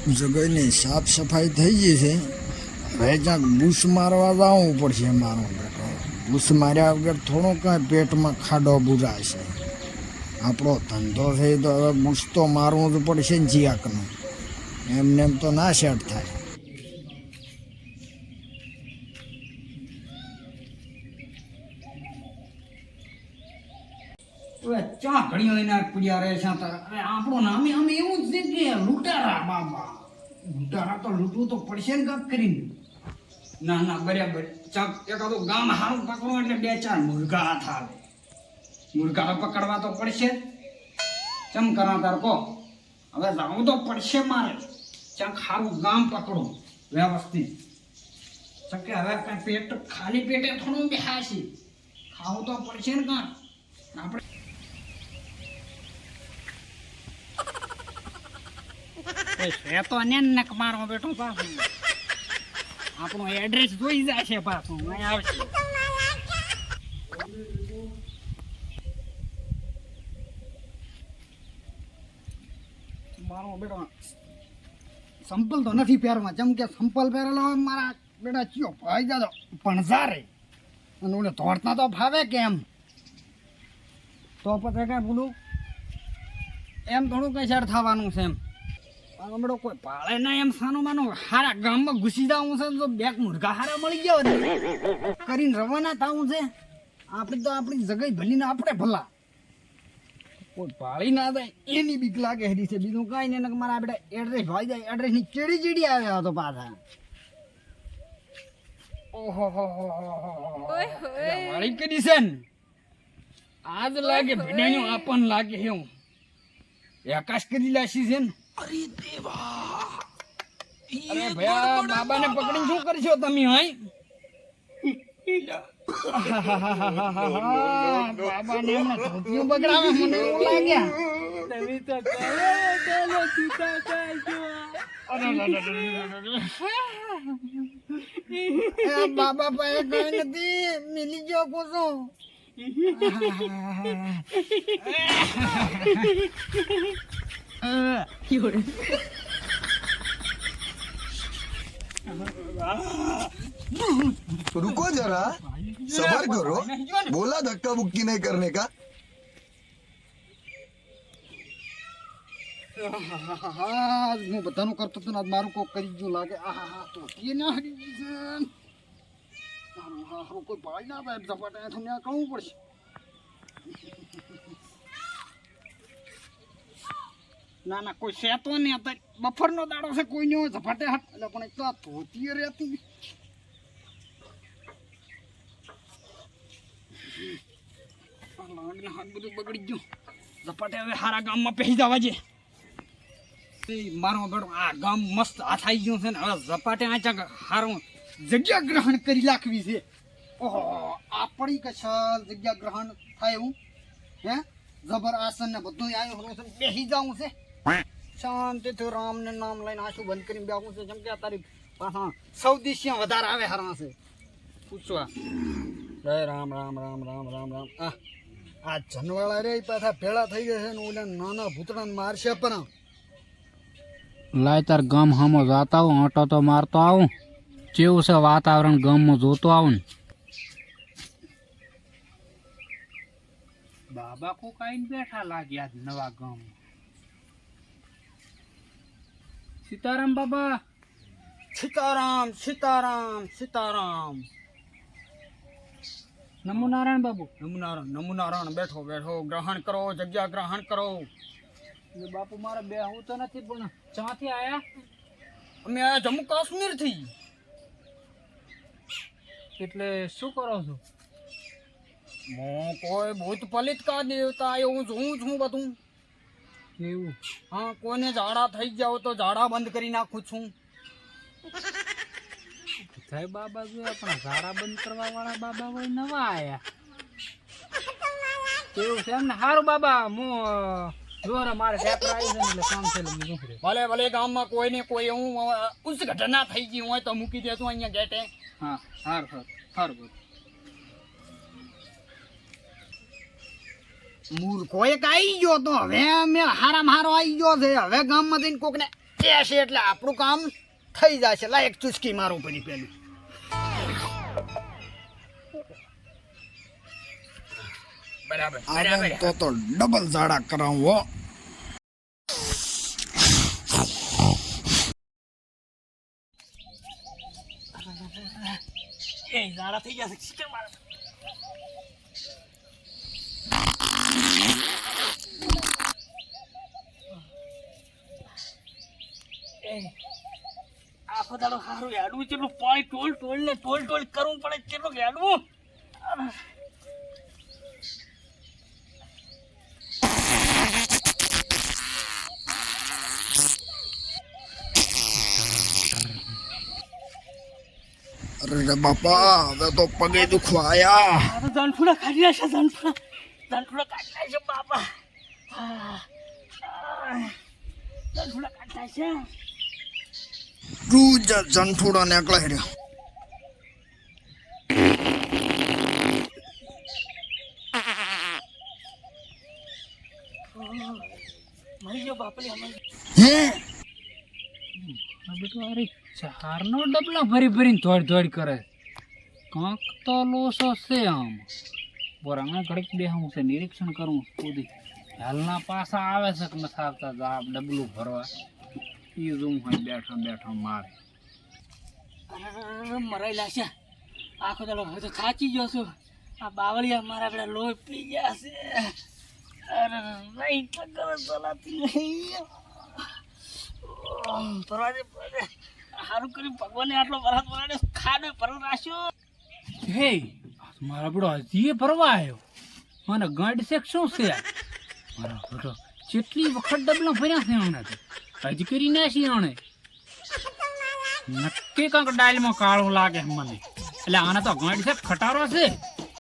જગ્યાની સાફ સફાઈ થઈ ગઈ છે. હવે ક્યાંક બૂસ મારવા જવું પડશે મારો બેટો. બૂસ માર્યા વગર થોડો કાંઈ પેટમાં ખાડો બુરાશે. આપણો ધંધો છે તો હવે બૂસ તો મારવું જ પડશે ને જીયાકનું. એમને એમ તો ના સેટ થાય. ચા ઘડીઓ એના પીડ્યા રહે છે. અરે આપણું નામે અમે એવું જ છે કે લૂંટારા બાબા. લૂંટારા તો લૂંટવું તો પડશે ને કાંક કરીને. ના ના બરાબર. ચાક એકાદું ગામ હારું પકડવું એટલે 2-4 મુર્ગા હાથ આવે. મુર્ગા પકડવા તો પડશે. ચમ કરા તાર કહો. હવે જવું તો પડશે મારે. ચાક હારું ગામ પકડો વ્યવસ્થિત. ચકે હવે કાંઈ પેટ ખાલી પેટે થોડું બેહાશે. ખાવું તો પડશે ને કાં આપણે. એ તો ને મારો બેઠો પાછું આપણો એડ્રેસ જોઈ જાય છે પાછું અહીં આવશે. મારો બેટો સંપલ તો નથી પહેરવા. જેમ કે સંપલ પહેરેલો હોય મારા બેટા ચિયો ભાઈ જાજો પણ સારે અને ઓલે ધોળતા તો ફાવે કેમ તો પછી કાંઈ બોલું એમ થોડું કઈ શેર થવાનું છે. એમ હમણાં કોઈ પાળે ના એમ સાનું માનું હારા ગામમાં ઘૂસી જવું છે તો 2 મુર્ગા હારા મળી ગયા કરીને રવાના થવું છે. આપણી તો આપણી જગ્યાએ ભલીને આપણે ભલા કોઈ પાળી ના થાય એની બીક લાગે હેરી છે. બીજું કાંઈ નહીં. મારા આપણે એડ્રેસ ભાઈ જાય એડ્રેસની ચીડી ચીડી આવ્યા હતો પાછા. ઓહો હો હો વાળી કરી છે ને આજ લાગે ભીડાયું આપણ લાગે એવું આકાશ કરી લાશી છે ને. અરે દેવા અરે ભયા બાબાને પકડીને શું કરશો તમે? હાય બાબાને એમને ધોતિયું બગડાવે મને એવું લાગ્યા. તમે તો ચાલો ચૂતા કાજો. બાબા પાસે કઈ નથી મિલી ગયો કોસો. रुको जरा सबर करो. बोला धक्का बुक्की नहीं करने का. હું બધાનું કરતો હતો ને મારું કોક કરી ગયું લાગે. તો ના હરી મારું કોઈ ભાઈ ના થાય ઝપાટા તમને આ કહું પડશે. ના ના કોઈ સેતો નહીં અત્યારે બફરનો દાડો છે કોઈ નહીં હોય ઝપાટે હાથ એટલે પણ એક તો આ ધોતી રહેતી હાથ બધું બગડી ગયું. ઝપાટે હવે હારા ગામમાં પહેરી જવા છે. મારો બેડો આ ગામ મસ્ત હાથ આવી ગયું છે ને હવે ઝપાટે આ હારું જગ્યા ગ્રહણ કરી નાખવી છે. ઓહો આપણી કશાલ જગ્યા ગ્રહણ થાય એવું હે જબર આસન ને બધું આવ્યું છે. બેસી જવું છે શાંતિથી રામને નામ લઈને આંસુ બંધ કરીને બેસવું છે. જેમ કે તારી પાછા સૌદિશ્ય વધારે આવે હરા છે પૂછવા. જય રામ રામ રામ રામ રામ રામ. આ જનવાળા રે પાછા ભેળા થઈ ગયા છે ને ઓલા નાના ભૂતડાને મારશે પણ લાય તાર ગામ હામો જાતા આવું આંટો તો મારતો આવું. કેવું છે વાતાવરણ ગામમાં જોતો આવું ને. બાબા કો કાઈ બેઠા લાગ્યા નવા ગામ. સીતારામ બાબા. સીતારામ સીતારામ સીતારામ. નમો નારાયણ બાબુ. નમો નારાયણ. બેઠો બેઠો ગ્રહણ કરો જગ્યા ગ્રહણ કરો. બાપુ મારે બેહવું તો નથી પણ ક્યાંથી આયા? અમે આયા જમ્મુ કાશ્મીર થી. એટલે શું કરો છો? હું કોઈ ભૂત પલિત કા દેવતા એવું જોઉં છું બધું એવું? હા કોઈને ઝાડા થઈ જાવ તો ઝાડા બંધ કરી નાખું છું. સાહેબ બાબા જો આપણા ઝાડા બંધ કરવા વાળા બાબા હોય નવા આયા. એવું છે એમ ને. સારું બાબા હું જોરે મારે ટ્રેક્ટર આવી છે એટલે કામ છે ભલે ભલે ગામમાં કોઈ ને કોઈ એવું ઉસ ઘટના થઈ ગઈ હોય તો મૂકી દેતું અહીંયા ગેટે. હા સારું સારું. મૂર્ખો એક આવી ગયો તો હવે અમે હારામાં હારો આવી ગયો છે. હવે ગામમાં જઈને કોકને છે એટલે આપણું કામ થઈ જશે. લા એક ચુસ્કી મારું પડી પેલું. બરાબર આને તો ડબલ ઝાડા કરાવો. એ ઝાડા થઈ જશે. શિકર મારે આખો દાડો સારું હેડવું, કેટલું પાણી ટોલ ટોલ ને ટોલ ટોલ કરવું પડે, કેટલું હેડવું. અરે બાપા હવે તો પગે દુખવા આયા. આ તો જાનફૂડા કાઢી નાખશે, જાનફૂડા કાઢી નાખશે બાપા. જાનફૂડા કાઢી નાખશે. તું જ જંઠુડો નીકળે રહ્યો. મરી ગયો બાપલી અમારી. હે આ બધું અરે ચારનો ડબલા ભરી ભરીને દોડ કરે. કાંક તો લોસો છે આમ. બોરાંગણા ઘડીક બેહું છે, નિરીક્ષણ કરવું સુધી હાલના પાછા આવે છે કે નથી આવતા. આ ડબલું ભરવા એ રૂમ હોય બેઠો બેઠો મારે. મરાઈ લાશે આખો દાડો. હવે તો થાચી ગયો છું. આ બાવળિયા મારા પેલા લોહી પી ગયા છે. અરે નહીં તો કરે ચલાતી નહીં. સારું કર્યું ભગવાને આટલો વરસાદ વરાડે, ખાડો પર રાખ્યો. હે મારા બડો હજી ભરવા આવ્યો. મને ગાંડ શેક શું છે મારા બડો? કેટલી વખત ડબલા ભર્યા છે આને તો હજી કરી નાખી આણે. નક્કી કાંક ડાયલમાં કાળું લાગે મને. એટલે આને તો ગાંડ શેક ખટારો છે.